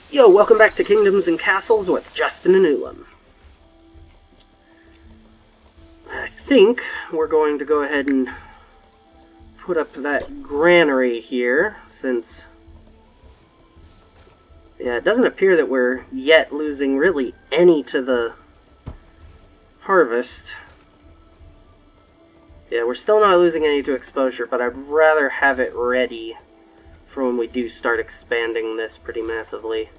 Yo, welcome back to Kingdoms and Castles with Justin and Ulam. I think we're going to go ahead and put up that granary here, since it doesn't appear that we're yet losing really any to the harvest. Yeah, we're still not losing any to exposure, but I'd rather have it ready for when we do start expanding this pretty massively.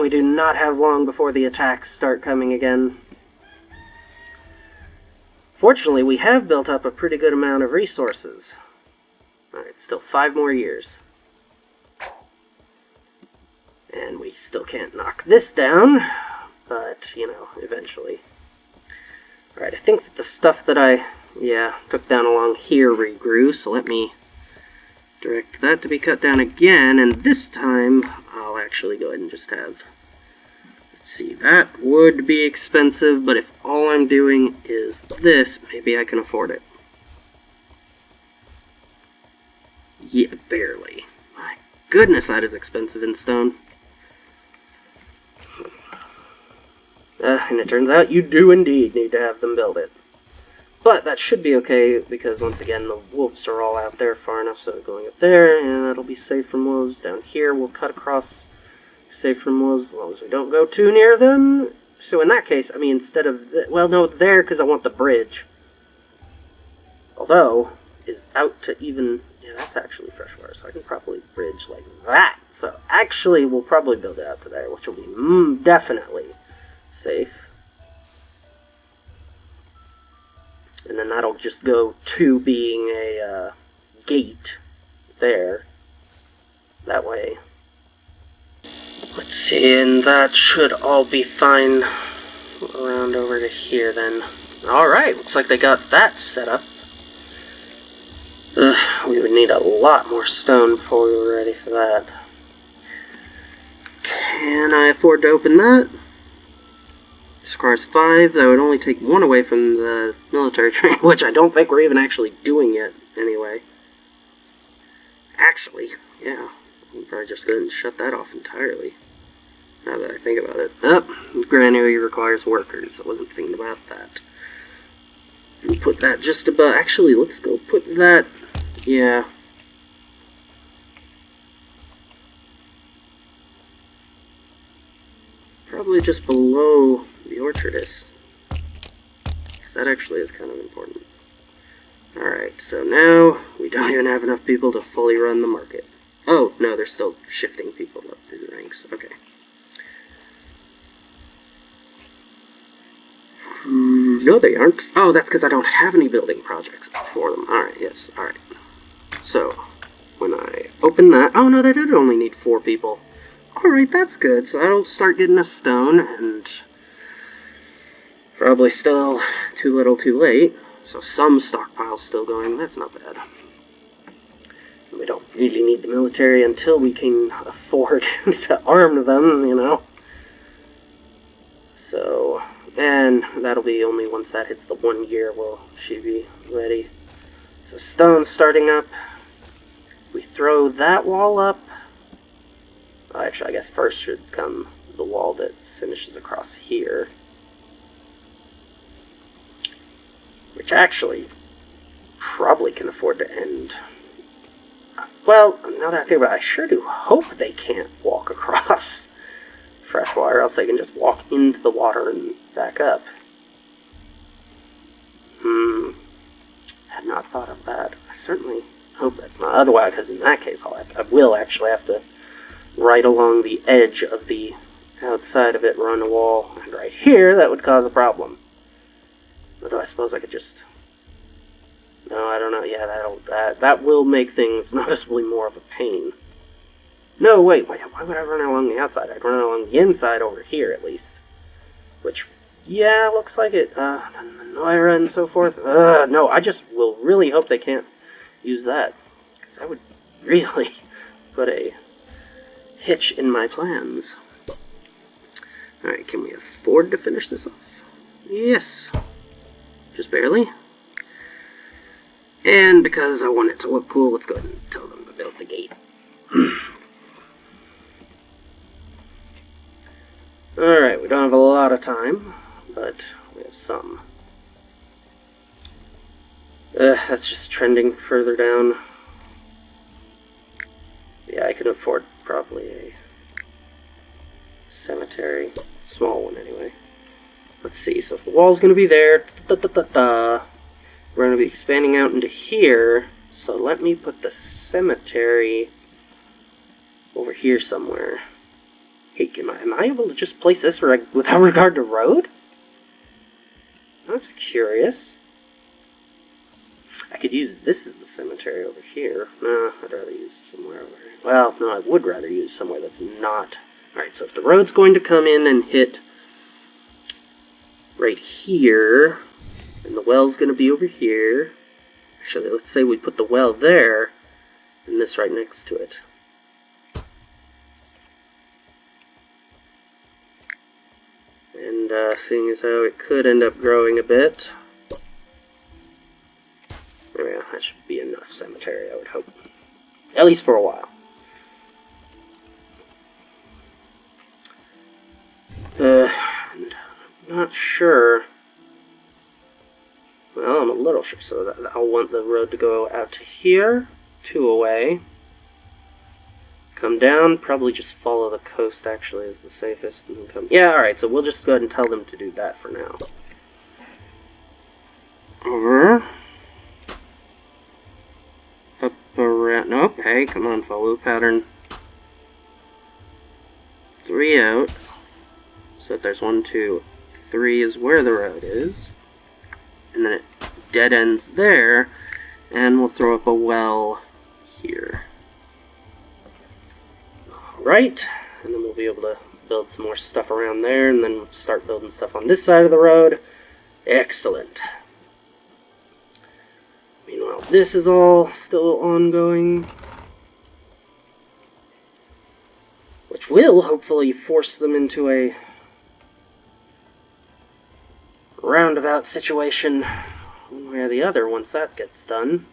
We do not have long before the attacks start coming again. Fortunately, we have built up a pretty good amount of resources. Alright, still 5 more years. And we still can't knock this down, but, you know, eventually. Alright, I think that the stuff that I, took down along here regrew, so let me direct that to be cut down again, and this time I'll actually go ahead and just have, let's see, that would be expensive, but if all I'm doing is this, maybe I can afford it. Yeah, barely. My goodness, that is expensive in stone. And it turns out you do indeed need to have them build it. But that should be okay, because once again, the wolves are all out there far enough, so going up there, and that'll be safe from wolves. Down here, we'll cut across, safe from wolves, as long as we don't go too near them. So in that case, I mean, instead of, well, no, there, because I want the bridge. Although, is out to even, yeah, that's actually fresh water, so I can probably bridge like that. So actually, we'll probably build it out to there, which will be definitely safe. And then that'll just go to being a gate there. That way. Let's see, and that should all be fine around over to here then. Alright, looks like they got that set up. We would need a lot more stone before we were ready for that. Can I afford to open that? This requires 5. That would only take 1 away from the military training, which I don't think we're even actually doing yet, anyway. Actually, yeah, I'll probably just go ahead and shut that off entirely, now that I think about it. Granary requires workers. I wasn't thinking about that. And put that just above. Actually, let's go put that, yeah. Probably just below the orchardist, because that actually is kind of important. Alright, so now we don't even have enough people to fully run the market. Oh, no, they're still shifting people up through the ranks. Okay. No, they aren't. Oh, that's because I don't have any building projects for them. Alright, yes, alright. So, when I open that... Oh, no, they did only need 4 people. Alright, that's good. So that'll start getting us stone, and probably still too little too late. So some stockpile's still going. That's not bad. We don't really need the military until we can afford to arm them, you know. So, and that'll be only once that hits the 1 year will she be ready. So stone's starting up. We throw that wall up. Actually, I guess first should come the wall that finishes across here. Which actually probably can afford to end. Well, now that I think about it, I sure do hope they can't walk across fresh water, else they can just walk into the water and back up. Had not thought of that. I certainly hope that's not. Otherwise, because in that case, I will actually have to right along the edge of the outside of it run a wall, and right here that would cause a problem. Although I suppose I could just... No, I don't know. Yeah, that will make things noticeably more of a pain. No, wait, why would I run along the outside? I'd run along the inside over here, at least. Which, yeah, looks like it. The Noira and so forth. No, I just will really hope they can't use that, because that would really put a hitch in my plans. Alright, can we afford to finish this off? Yes. Just barely. And because I want it to look cool, let's go ahead and tell them to build the gate. Alright, we don't have a lot of time, but we have some. That's just trending further down. Yeah, I can afford probably a cemetery. Small one, anyway. Let's see, so if the wall's going to be there, we're going to be expanding out into here, so let me put the cemetery over here somewhere. Hey, am I able to just place this without regard to road? That's curious. I could use this as the cemetery over here. No, I'd rather use somewhere over here. Well, no, I would rather use somewhere that's not. Alright, so if the road's going to come in and hit right here, and the well's going to be over here. Actually, let's say we put the well there, and this right next to it. And seeing as how it could end up growing a bit, there we go, that should be enough cemetery, I would hope. At least for a while. And I'm not sure. Well, I'm a little sure, so that I'll want the road to go out to here, 2 away. Come down, probably just follow the coast actually is the safest. And come. Yeah, alright, so we'll just go ahead and tell them to do that for now. Over. Up around. Nope, hey, come on, follow the pattern. 3 out. So if there's 1, 2, 3 is where the road is. And then it dead ends there. And we'll throw up a well here. Right, and then we'll be able to build some more stuff around there, and then start building stuff on this side of the road. Excellent. Meanwhile, this is all still ongoing, which will hopefully force them into a roundabout situation one way or the other once that gets done.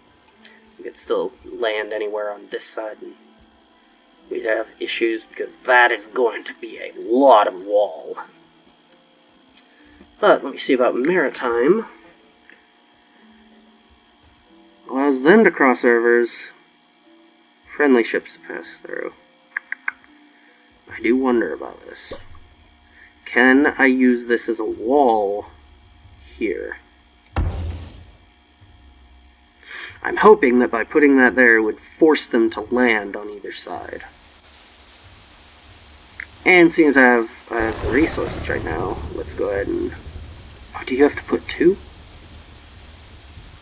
We could still land anywhere on this side and we'd have issues because that is going to be a lot of wall. But let me see about maritime. Allows them to cross rivers. Friendly ships to pass through. I do wonder about this. Can I use this as a wall here? I'm hoping that by putting that there, it would force them to land on either side. And seeing as I have the resources right now, let's go ahead and... Oh, do you have to put 2?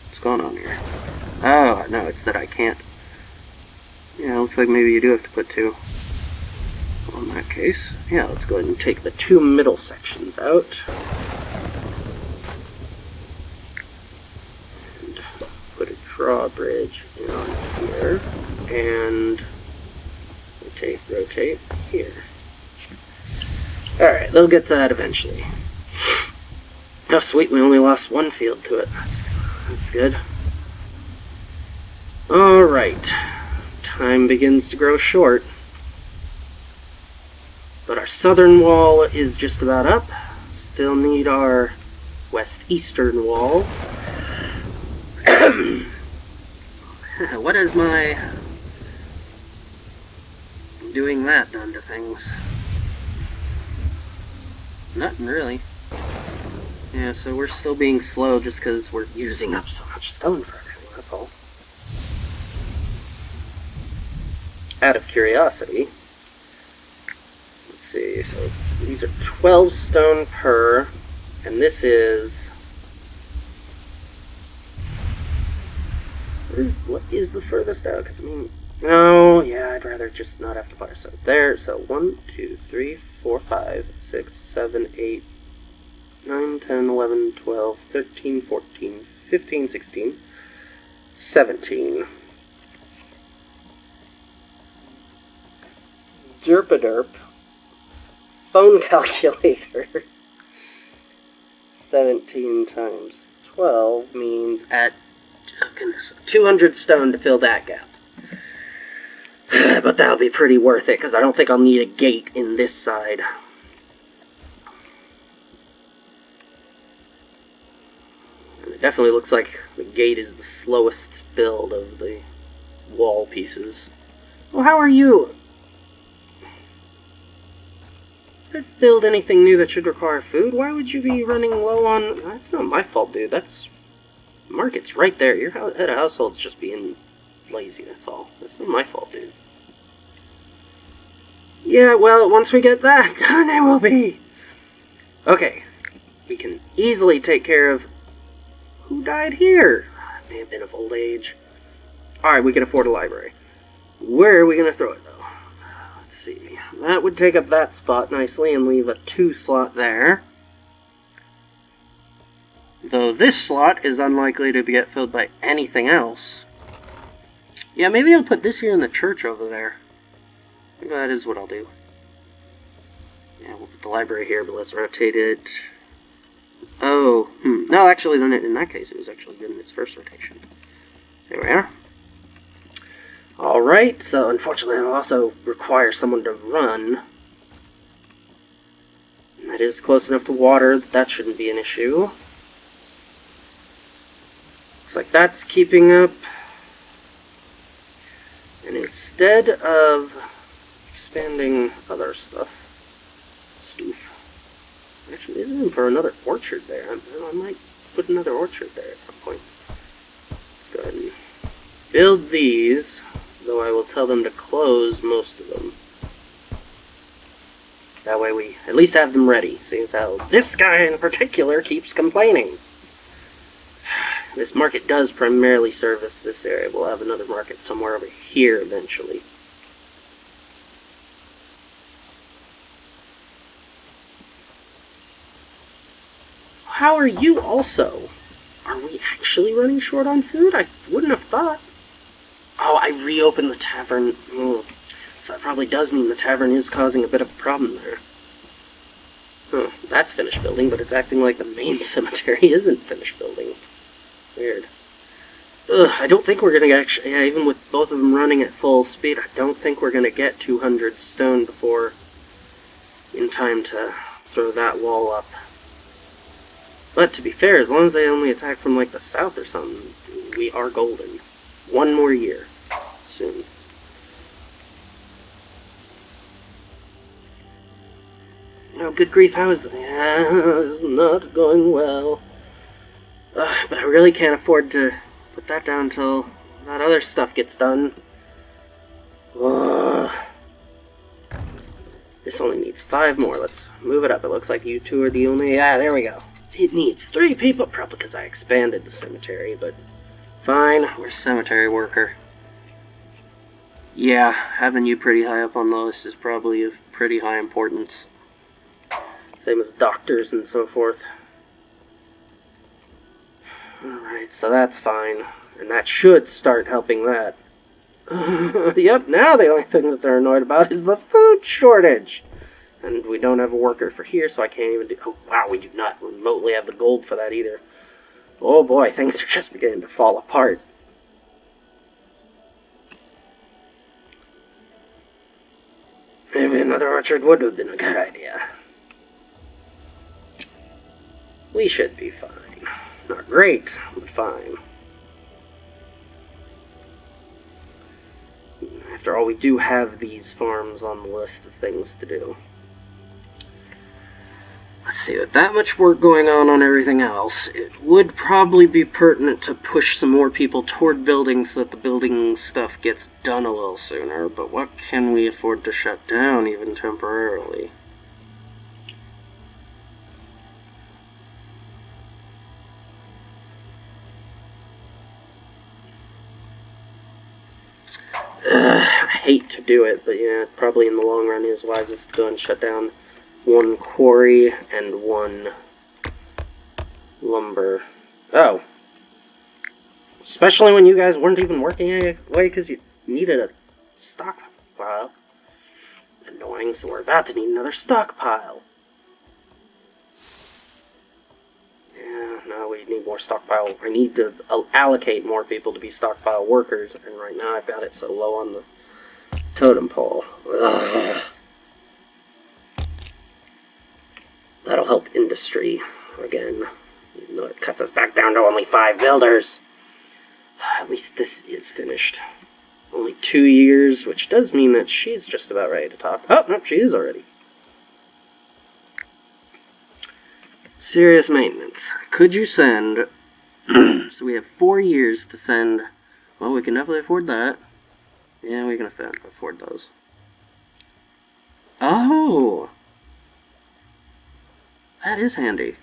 What's going on here? Oh, no, it's that I can't. Yeah, looks like maybe you do have to put 2. Well, in that case, yeah, let's go ahead and take the 2 middle sections out. And put a drawbridge in on here. And rotate here. Alright, they'll get to that eventually. Oh sweet, we only lost 1 field to it. That's good. Alright. Time begins to grow short. But our southern wall is just about up. Still need our west-eastern wall. What is my doing that done to things? Nothing really. Yeah, so we're still being slow just because we're using up so much stone for everything, that's all. Out of curiosity, let's see, so these are 12 stone per, and this is... What is the furthest out? Because, I mean, no, yeah, I'd rather just not have to put ourselves there. So 1, 2, 3, 4, 5, 6, 7, 8, 9, 10, 11, 12, 13, 14, 15, 16, 17. Derp-a-derp. Phone calculator. 17 times 12 means at, oh goodness, 200 stone to fill that gap. But that'll be pretty worth it, because I don't think I'll need a gate in this side. It definitely looks like the gate is the slowest build of the wall pieces. Well, how are you? Build anything new that should require food? Why would you be running low on... That's not my fault, dude. That's... Market's right there. Your head of household's just being lazy, that's all. That's not my fault, dude. Yeah, well, once we get that done, it will be. Okay. We can easily take care of... Who died here? It may have been of old age. Alright, we can afford a library. Where are we going to throw it, though? Let's see. That would take up that spot nicely and leave a 2 slot there. Though this slot is unlikely to get filled by anything else. Yeah, maybe I'll put this here in the church over there. Maybe that is what I'll do. Yeah, we'll put the library here, but let's rotate it. Oh, no, actually, then in that case, it was actually good in its first rotation. There we are. Alright, so unfortunately it'll also require someone to run. And that is close enough to water that shouldn't be an issue. Looks like that's keeping up. And instead of expanding other stuff, actually, there's room for another orchard there. I might put another orchard there at some point. Let's go ahead and build these, though I will tell them to close most of them. That way we at least have them ready, seeing as how this guy in particular keeps complaining. This market does primarily service this area. We'll have another market somewhere over here eventually. How are you also? Are we actually running short on food? I wouldn't have thought. Oh, I reopened the tavern. So that probably does mean the tavern is causing a bit of a problem there. Huh, that's finished building, but it's acting like the main cemetery isn't finished building. Weird. Ugh, I don't think we're gonna actually, yeah, even with both of them running at full speed, I don't think we're gonna get 200 stone before in time to throw that wall up. But to be fair, as long as they only attack from like the south or something, we are golden. One more year. Soon. Oh, good grief, how is... Yeah, it's not going well. But I really can't afford to put that down until that other stuff gets done. This only needs 5 more. Let's move it up. It looks like you two are the only... Yeah, there we go. It needs 3 people, probably because I expanded the cemetery, but fine, we're cemetery worker. Yeah, having you pretty high up on the list is probably of pretty high importance. Same as doctors and so forth. Alright, so that's fine. And that should start helping that. Yep, now the only thing that they're annoyed about is the food shortage. And we don't have a worker for here, so I can't even do... Oh, wow, we do not remotely have the gold for that either. Oh boy, things are just beginning to fall apart. Maybe another orchard would have been a good idea. We should be fine. Not great, but fine. After all, we do have these farms on the list of things to do. Let's see, with that much work going on everything else, it would probably be pertinent to push some more people toward building so that the building stuff gets done a little sooner, but what can we afford to shut down even temporarily? I hate to do it, but yeah, probably in the long run is wisest to go and shut down 1 quarry and 1 lumber. Oh. Especially when you guys weren't even working away because you needed a stockpile. Annoying, so we're about to need another stockpile. Yeah, no, we need more stockpile. I need to allocate more people to be stockpile workers, and right now I've got it so low on the totem pole. Ugh. That'll help industry, again. No, it cuts us back down to only 5 builders. At least this is finished. Only 2 years, which does mean that she's just about ready to talk. Oh, no, she is already. Serious maintenance. Could you send... So we have 4 years to send... Well, we can definitely afford that. Yeah, we can afford those. Oh! That is handy.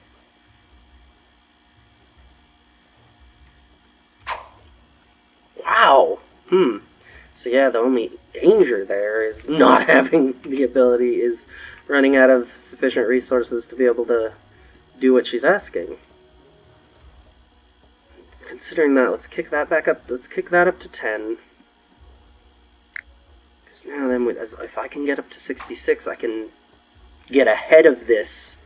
Wow! So yeah, the only danger there is not having the ability is running out of sufficient resources to be able to do what she's asking. Considering that, let's kick that back up. Let's kick that up to 10. Because now then, if I can get up to 66, I can get ahead of this.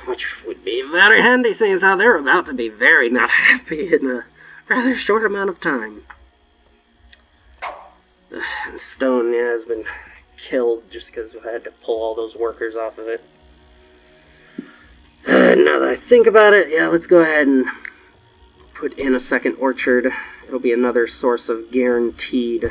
Which would be very handy, seeing as how they're about to be very not happy in a rather short amount of time. And stone, yeah, has been killed just because I had to pull all those workers off of it. Now that I think about it, yeah, let's go ahead and put in a second orchard. It'll be another source of guaranteed.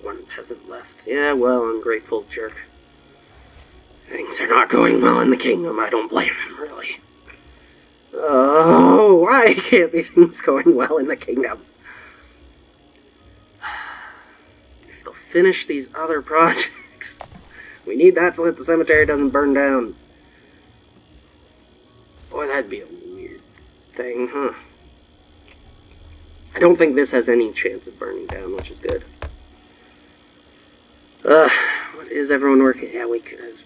One peasant left. Yeah, well, ungrateful jerk. Things are not going well in the kingdom. I don't blame him, really. Oh, why can't be things going well in the kingdom? If they'll finish these other projects, we need that so that the cemetery doesn't burn down. Boy, that'd be a weird thing, huh? I don't think this has any chance of burning down, which is good. What is everyone working? Yeah,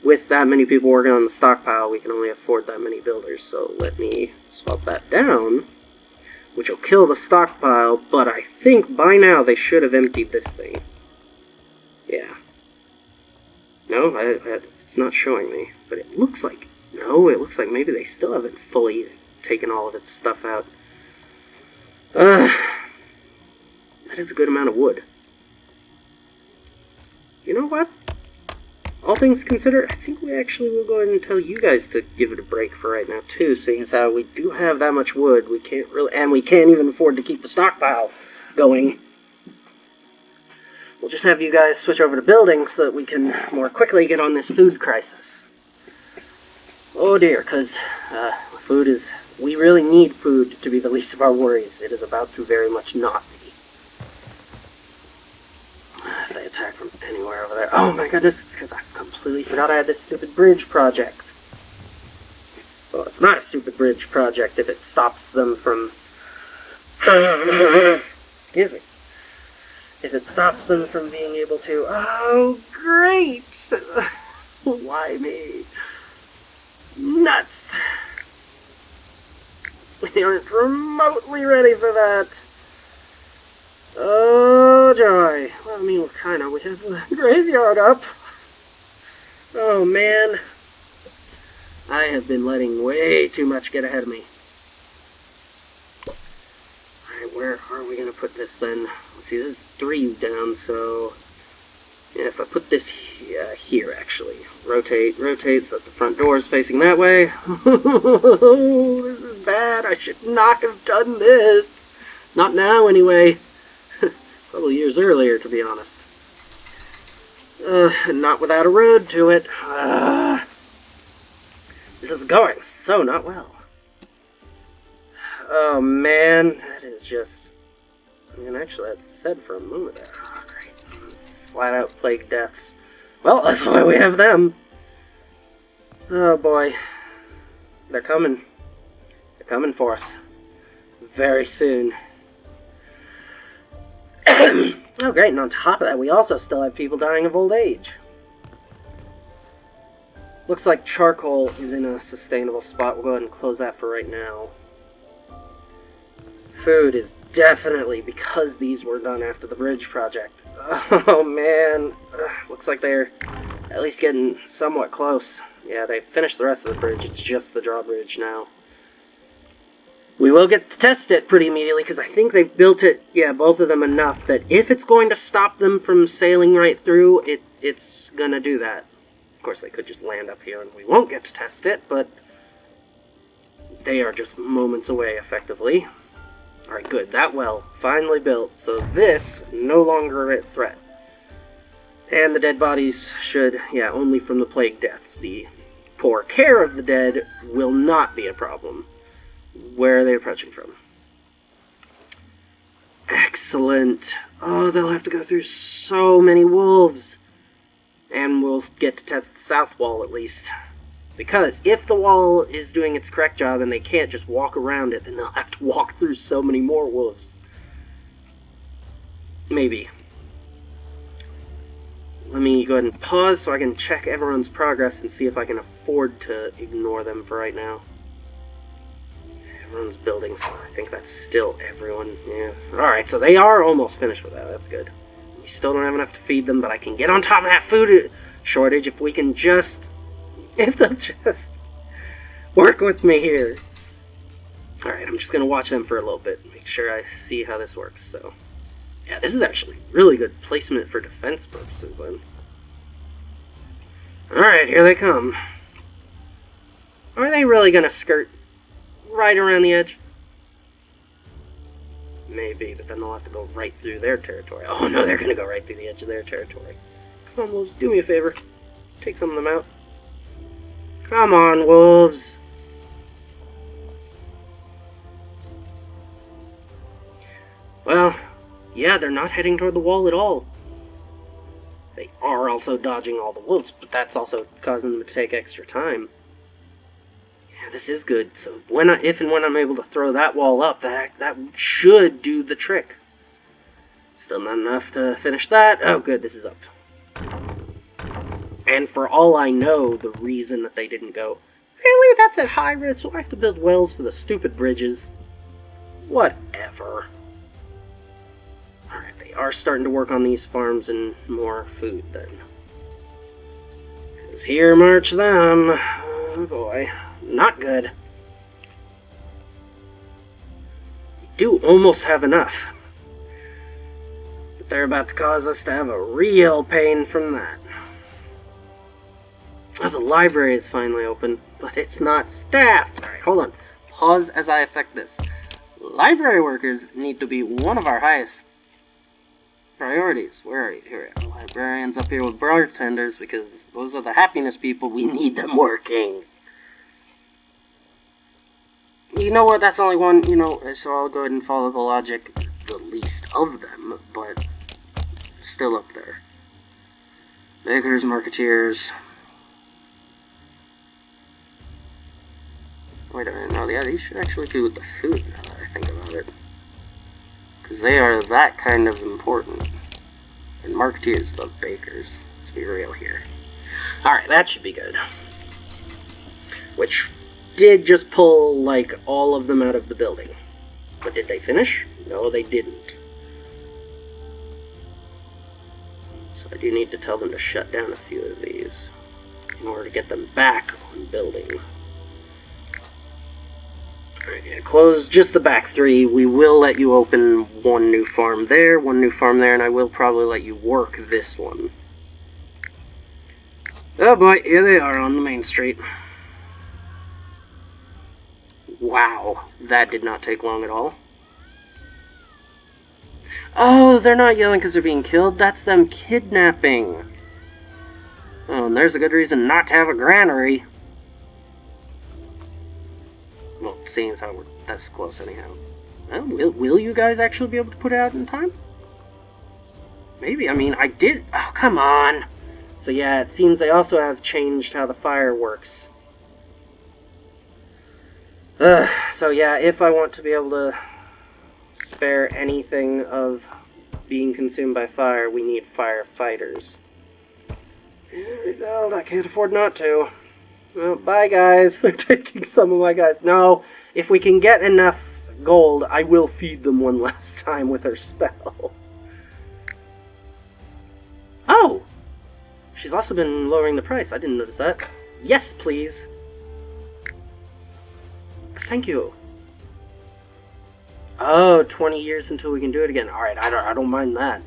with that many people working on the stockpile, we can only afford that many builders. So let me swap that down, which will kill the stockpile. But I think by now they should have emptied this thing. Yeah. No, it's not showing me, but it looks like it looks like maybe they still haven't fully taken all of its stuff out. That is a good amount of wood. You know what? All things considered, I think we actually will go ahead and tell you guys to give it a break for right now, too, seeing as how we do have that much wood. We can't really, and we can't even afford to keep the stockpile going. We'll just have you guys switch over to building so that we can more quickly get on this food crisis. Oh dear, because food is, we really need food to be the least of our worries. It is about to very much not be. If they attack from anywhere over there. Oh my goodness, it's because I completely forgot I had this stupid bridge project. Well, it's not a stupid bridge project if it stops them from... Excuse me. If it stops them from being able to... Oh, great! Why me? Nuts! We aren't remotely ready for that. Oh, joy. Well, I mean, we have the graveyard up. Oh, man. I have been letting way too much get ahead of me. Alright, where are we going to put this, then? Let's see, this is 3 down, so... Yeah, if I put this here, actually. Rotate so that the front door is facing that way. This is bad. I should not have done this. Not now, anyway. A couple years earlier, to be honest. Not without a road to it. This is going so not well. Oh man, that is just... I mean, actually, that said for a moment there. Oh, great. Flat out plague deaths. Well, that's why we have them. Oh boy. They're coming. They're coming for us. Very soon. Oh great, and on top of that, we also still have people dying of old age. Looks like charcoal is in a sustainable spot. We'll go ahead and close that for right now. Food is definitely, because these were done after the bridge project. Oh man, looks like they're at least getting somewhat close. Yeah, they finished the rest of the bridge, it's just the drawbridge now. We will get to test it pretty immediately, because I think they've built it, yeah, both of them enough that if it's going to stop them from sailing right through, it's gonna do that. Of course, they could just land up here and we won't get to test it, but they are just moments away, effectively. Alright, good. That well, finally built, so this, no longer a threat. And the dead bodies should, yeah, only from the plague deaths. The poor care of the dead will not be a problem. Where are they approaching from? Excellent. Oh, they'll have to go through so many wolves. And we'll get to test the south wall at least. Because if the wall is doing its correct job and they can't just walk around it, then they'll have to walk through so many more wolves. Maybe. Let me go ahead and pause so I can check everyone's progress and see if I can afford to ignore them for right now. Everyone's building, so I think that's still everyone. Yeah. Alright, so they are almost finished with that. That's good. We still don't have enough to feed them, but I can get on top of that food shortage if we can just... If they'll just work with me here. Alright, I'm just going to watch them for a little bit. Make sure I see how this works. So, yeah, this is actually really good placement for defense purposes then. Alright, here they come. Are they really going to skirt right around the edge? Maybe, but then they'll have to go right through their territory. Oh no, they're going to go right through the edge of their territory. Come on, wolves, do me a favor. Take some of them out. Come on, wolves. Well, yeah, they're not heading toward the wall at all. They are also dodging all the wolves, but that's also causing them to take extra time. Yeah, this is good. So if and when I'm able to throw that wall up, that should do the trick. Still not enough to finish that. Oh, good, this is up. And for all I know, the reason that they didn't go, really, that's at high risk, so I have to build wells for the stupid bridges. Whatever. Alright, they are starting to work on these farms and more food then. Because here march them. Oh boy. Not good. We do almost have enough. But they're about to cause us to have a real pain from that. Oh, the library is finally open, but it's not staffed. Alright, hold on. Pause as I affect this. Library workers need to be one of our highest priorities. Where are you? Here we are. Librarians up here with bartenders, because those are the happiness people. We need them working. You know what? That's only one, so I'll go ahead and follow the logic. The least of them, but still up there. Bakers, marketeers... Wait a minute, no, yeah, these should actually be with the food now that I think about it. Because they are that kind of important. And marketeers love bakers. Let's be real here. Alright, that should be good. Which did just pull, like, all of them out of the building. But did they finish? No, they didn't. So I do need to tell them to shut down a few of these in order to get them back on building. Alright, yeah, close just the back three. We will let you open one new farm there, and I will probably let you work this one. Oh boy, here they are on the main street. Wow, that did not take long at all. Oh, they're not yelling because they're being killed. That's them kidnapping. Oh, and there's a good reason not to have a granary. Well, seeing as how we're that's close anyhow. Well, will you guys actually be able to put it out in time? Maybe. I mean, I did. Oh, come on. So yeah, it seems they also have changed how the fire works. So yeah, if I want to be able to spare anything of being consumed by fire, we need firefighters. Well, I can't afford not to. Well, bye guys. They're taking some of my guys. No, if we can get enough gold, I will feed them one last time with her spell. Oh! She's also been lowering the price. I didn't notice that. Yes, please. Thank you. Oh, 20 years until we can do it again. Alright, I don't mind that.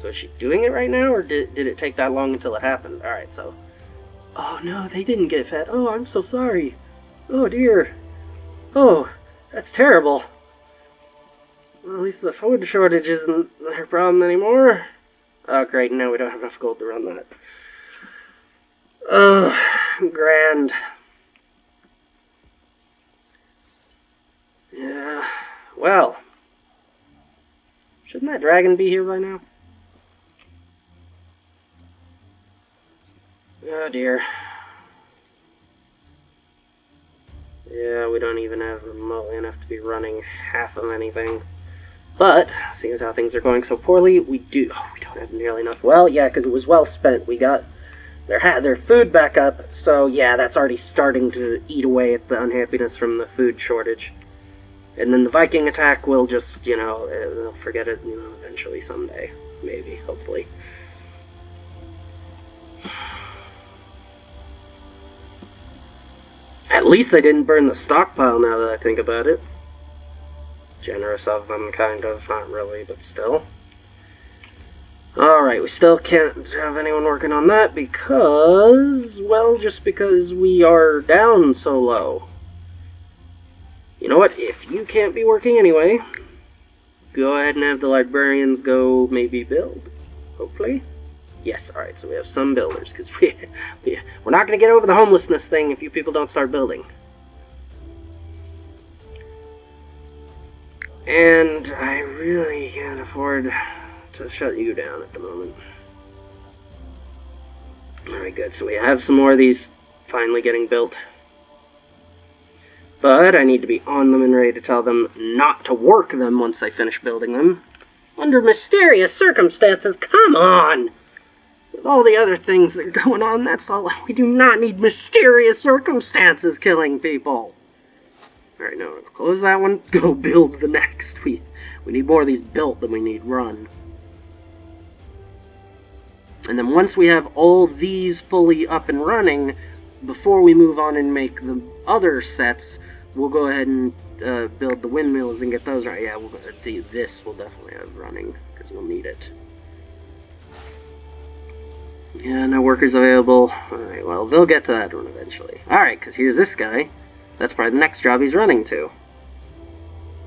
So is she doing it right now, or did it take that long until it happened? Alright, so... Oh no, they didn't get fed. Oh, I'm so sorry. Oh dear. Oh, that's terrible. Well, at least the food shortage isn't her problem anymore. Oh great, now we don't have enough gold to run that. Oh, grand. Yeah, well. Shouldn't that dragon be here by now? Oh dear. Yeah, we don't even have remotely enough to be running half of anything. But, seeing as how things are going so poorly, we don't have nearly enough. Well, yeah, because it was well spent. We got their food back up, so yeah, that's already starting to eat away at the unhappiness from the food shortage. And then the Viking attack will just, they'll forget it, eventually someday. Maybe, hopefully. At least they didn't burn the stockpile now that I think about it. Generous of them, kind of. Not really, but still. Alright, we still can't have anyone working on that because... well, just because we are down so low. You know what? If you can't be working anyway, go ahead and have the librarians go maybe build. Hopefully. Yes, alright, so we have some builders, because we're not going to get over the homelessness thing if you people don't start building. And I really can't afford to shut you down at the moment. Alright, good, so we have some more of these finally getting built. But I need to be on them and ready to tell them not to work them once I finish building them. Under mysterious circumstances, come on! With all the other things that are going on, that's all. We do not need mysterious circumstances killing people. Alright, now close that one. Go build the next. We need more of these built than we need run. And then once we have all these fully up and running, before we move on and make the other sets, we'll go ahead and build the windmills and get those right. Yeah, this we'll definitely have running, because we'll need it. Yeah, no workers available. Alright, well, they'll get to that one eventually. Alright, because here's this guy. That's probably the next job he's running to.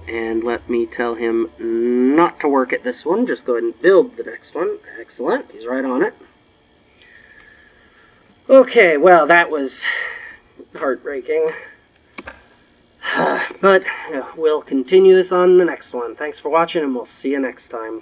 And let me tell him not to work at this one. Just go ahead and build the next one. Excellent. He's right on it. Okay, well, that was heartbreaking. But we'll continue this on the next one. Thanks for watching, and we'll see you next time.